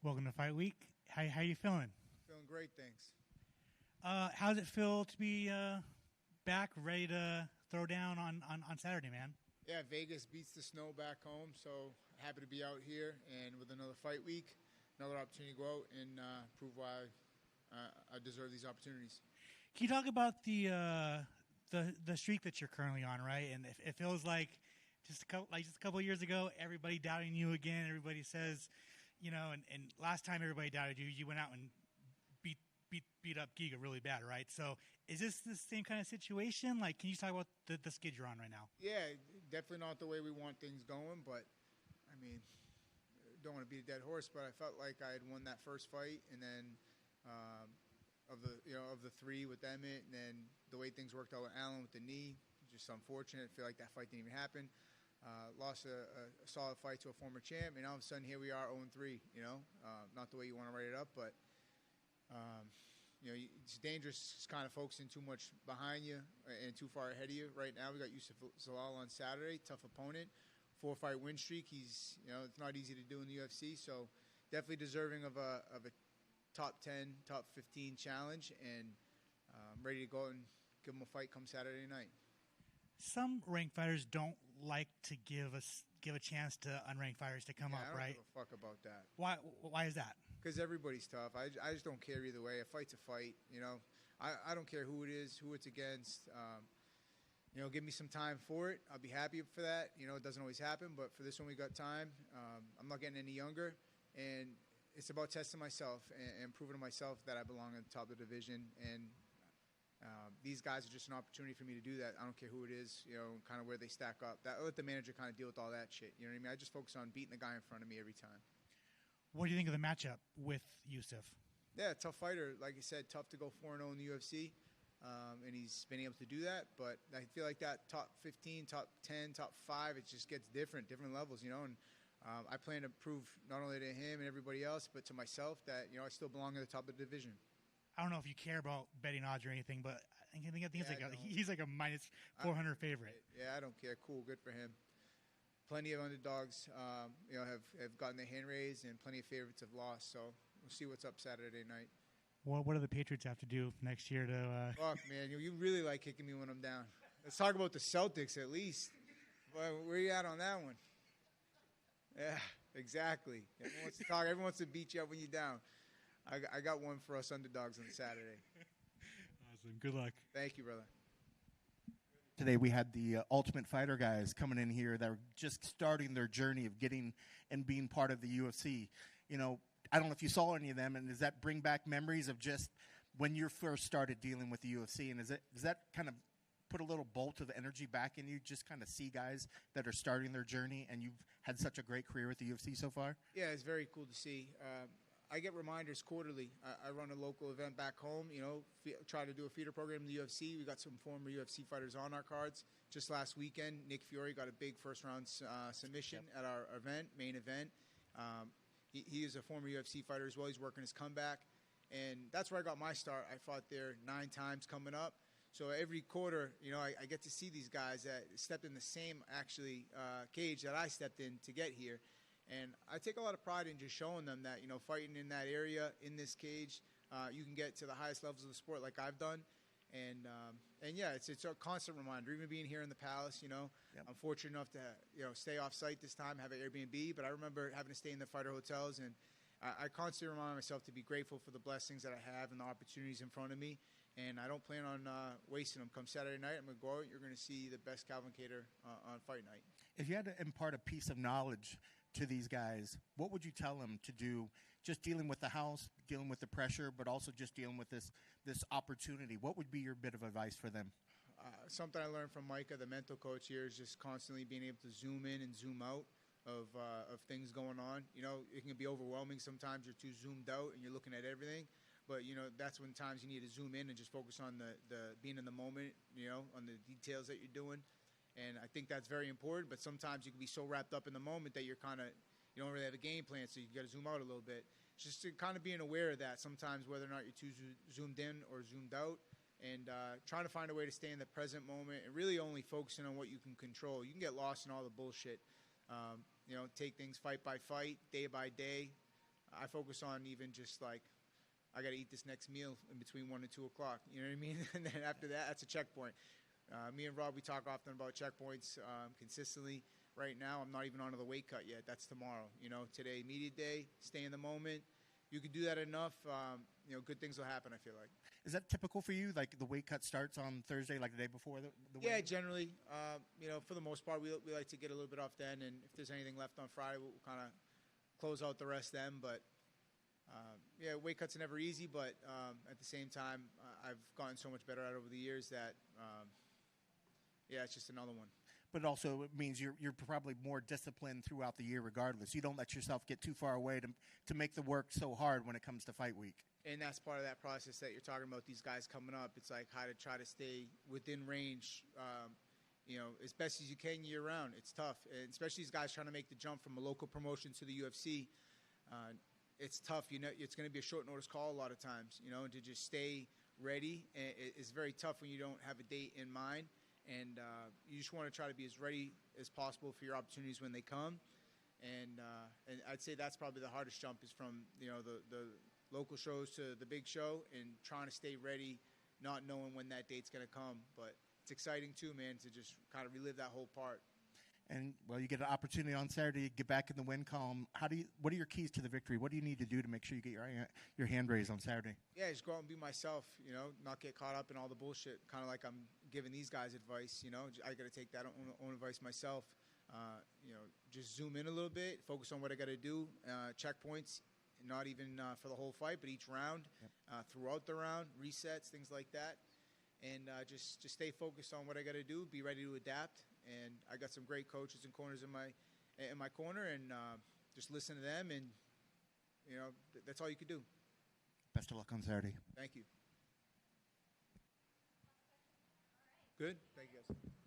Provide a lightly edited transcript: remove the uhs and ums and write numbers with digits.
Welcome to Fight Week. How you feeling? Feeling great, thanks. How does it feel to be back, ready to throw down on Saturday, man? Yeah, Vegas beats the snow back home, so happy to be out here and with another fight week, another opportunity to go out and prove why I deserve these opportunities. Can you talk about the streak that you're currently on, right? And it feels like just a couple of years ago, everybody doubting you again. Everybody says, and last time everybody doubted you, you went out and beat up Giga really bad, right? So is this the same kind of situation? Like, can you talk about the skid you're on right now? Yeah, definitely not the way we want things going, but I mean, don't want to beat a dead horse, but I felt like I had won that first fight, and then of the three with Emmett, and then the way things worked out with Allen with the knee, just unfortunate. I feel like that fight didn't even happen. Lost a solid fight to a former champ, and all of a sudden here we are 0-3. Not the way you want to write it up, but it's dangerous kind of focusing too much behind you and too far ahead of you. Right now we got Yusuf Zalal on Saturday, tough opponent, 4-fight win streak. He's it's not easy to do in the UFC, so definitely deserving of a top 10, top 15 challenge, and ready to go and give him a fight come Saturday night. Some ranked fighters don't like to give a chance to unranked fighters to come up, I don't right? give a fuck about that. Why is that? Because everybody's tough. I just don't care either way. A fight's a fight. I don't care who it is, who it's against. Give me some time for it. I'll be happy for that. It doesn't always happen, but for this one we got time. I'm not getting any younger, and it's about testing myself and proving to myself that I belong at the top of the division. And these guys are just an opportunity for me to do that. I don't care who it is, kind of where they stack up. I let the manager kind of deal with all that shit. You know what I mean? I just focus on beating the guy in front of me every time. What do you think of the matchup with Yusuf? Yeah, tough fighter. Like I said, tough to go 4-0 in the UFC. And he's been able to do that. But I feel like that top 15, top 10, top 5, it just gets different levels, And I plan to prove not only to him and everybody else, but to myself that, I still belong at the top of the division. I don't know if you care about betting odds or anything, but I think he's like a minus 400 favorite. Yeah, I don't care. Cool, good for him. Plenty of underdogs, have gotten their hand raised, and plenty of favorites have lost. So we'll see what's up Saturday night. What do the Patriots have to do next year to? Fuck, man, you really like kicking me when I'm down. Let's talk about the Celtics at least. Where are you at on that one? Yeah, exactly. Everyone wants to talk. Everyone wants to beat you up when you're down. I got one for us underdogs on Saturday. Awesome. Good luck. Thank you, brother. Today we had the Ultimate Fighter guys coming in here that are just starting their journey of getting and being part of the UFC. I don't know if you saw any of them, and does that bring back memories of just when you first started dealing with the UFC? And does that kind of put a little bolt of energy back in you, just kind of see guys that are starting their journey, and you've had such a great career with the UFC so far? Yeah, it's very cool to see. I get reminders quarterly. I run a local event back home, try to do a feeder program in the UFC. We got some former UFC fighters on our cards. Just last weekend, Nick Fury got a big first-round submission at our main event. He is a former UFC fighter as well. He's working his comeback. And that's where I got my start. I fought there 9 times coming up. So every quarter, I get to see these guys that stepped in the same, cage that I stepped in to get here. And I take a lot of pride in just showing them that, fighting in that area, in this cage, you can get to the highest levels of the sport like I've done. And yeah, it's a constant reminder. Even being here in the Palace, Yep. I'm fortunate enough to, stay off site this time, have an Airbnb. But I remember having to stay in the fighter hotels. And I constantly remind myself to be grateful for the blessings that I have and the opportunities in front of me. And I don't plan on wasting them. Come Saturday night, I'm going to go out. You're going to see the best Calvin Kattar on fight night. If you had to impart a piece of knowledge to these guys, what would you tell them to do, just dealing with the house, dealing with the pressure, but also just dealing with this opportunity? What would be your bit of advice for them? Something I learned from Micah, the mental coach here, is just constantly being able to zoom in and zoom out of things going on. It can be overwhelming sometimes. You're too zoomed out and you're looking at everything. But, that's when times you need to zoom in and just focus on the being in the moment, on the details that you're doing. And I think that's very important, but sometimes you can be so wrapped up in the moment that you don't really have a game plan, so you got to zoom out a little bit. Just to kind of being aware of that sometimes, whether or not you're too zoomed in or zoomed out, and trying to find a way to stay in the present moment and really only focusing on what you can control. You can get lost in all the bullshit. Take things fight by fight, day by day. I focus on even just like I got to eat this next meal in between 1 and 2 o'clock. You know what I mean? And then after that, that's a checkpoint. Me and Rob, we talk often about checkpoints consistently. Right now, I'm not even onto the weight cut yet. That's tomorrow. You know, today, media day, stay in the moment. You can do that enough, you know, good things will happen, I feel like. Is that typical for you? Like the weight cut starts on Thursday, like the day before the Yeah, weigh-in? generally. You know, for the most part, we like to get a little bit off then. And if there's anything left on Friday, we'll kind of close out the rest then. But, yeah, weight cuts are never easy. But at the same time, I've gotten so much better at it over the years that, yeah, it's just another one. But also it means you're probably more disciplined throughout the year regardless. You don't let yourself get too far away to make the work so hard when it comes to fight week. And that's part of that process that you're talking about, these guys coming up. It's like how to try to stay within range, you know, as best as you can year-round. It's tough, and especially these guys trying to make the jump from a local promotion to the UFC. It's tough. You know, it's going to be a short notice call a lot of times, you know, and to just stay ready. It's very tough when you don't have a date in mind. And you just want to try to be as ready as possible for your opportunities when they come. And I'd say that's probably the hardest jump is from, you know, the local shows to the big show and trying to stay ready, not knowing when that date's going to come. But it's exciting too, man, to just kind of relive that whole part. And, well, you get an opportunity on Saturday to get back in the win column. What are your keys to the victory? What do you need to do to make sure you get your hand raised on Saturday? Yeah, just go out and be myself, you know, not get caught up in all the bullshit, kind of like I'm giving these guys advice, you know. I got to take that own advice myself. You know, just zoom in a little bit, focus on what I got to do, checkpoints, not even for the whole fight, but each round, throughout the round, resets, things like that. And just stay focused on what I got to do, be ready to adapt. And I got some great coaches and corners in my corner, and just listen to them, and you know that's all you could do. Best of luck on Saturday. Thank you. Good. Thank you, guys.